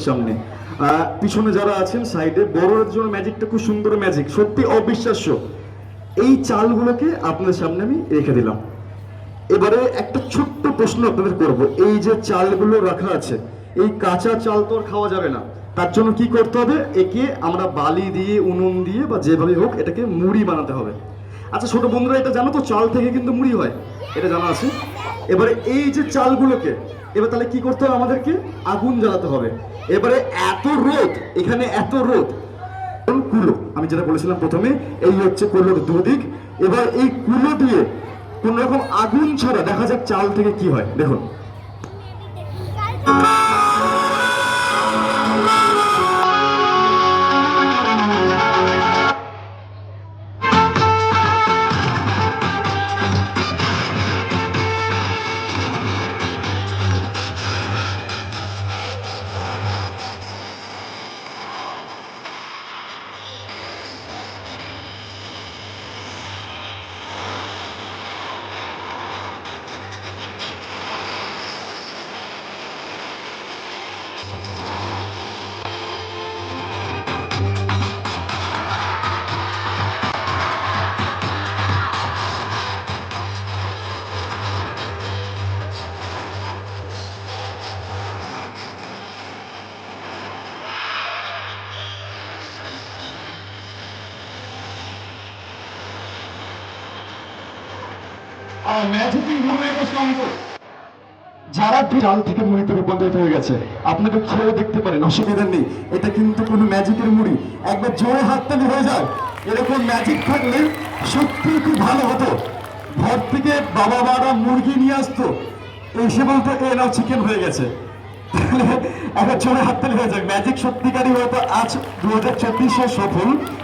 সামনে পিছনে যারা আছেন সাইডে, বড়দের জন্য ম্যাজিকটা খুব সুন্দর ম্যাজিক, সত্যি অবিশ্বাস্য। এই চালগুলোকে আপনাদের সামনে আমি রেখে দিলাম। এবারে একটা ছোট্ট প্রশ্ন আপনাদের করব, এই যে চালগুলো রাখা আছে, এই কাঁচা চাল তো আর খাওয়া যাবে না, তার জন্য কি করতে হবে? একে আমরা বালি দিয়ে, উনুন দিয়ে বা যেভাবে হোক এটাকে মুড়ি বানাতে হবে। আচ্ছা ছোট বন্ধুরা, এটা জানো তো চাল থেকে কিন্তু মুড়ি হয়, এটা জানা আছে? এবারে এই যে চালগুলোকে এবার তাহলে কি করতে হবে? আমাদেরকে আগুন জ্বালাতে হবে। এবারে এত রোদ, এখানে এত রোদ, কুলো আমি যেটা বলেছিলাম প্রথমে, এই হচ্ছে কুলোর দুদিক। এবার এই কুলো দিয়ে কোন রকম আগুন ছাড়া দেখা যাক চাল থেকে কি হয়, দেখুন। যারা চাল থেকে মুড়িতে রূপান্তরিত হয়ে গেছে, আপনাকে খেয়ে দেখতে পারেন, অসুবিধা নেই। এটা কিন্তু কোনো ম্যাজিকের মুড়ি, একবার জোরে হাততালি হয়ে যায়। এরকম ম্যাজিক থাকলে সত্যি খুব ভালো হতো। ঘর থেকে বাবা মারা মুরগি নিয়ে আসতো, এসে বলতো এ নাও চিকেন হয়ে গেছে। একবার জোরে হাততালি হয়ে যায়। ম্যাজিক সত্যিকারই হয়তো আজ 2024 সফল।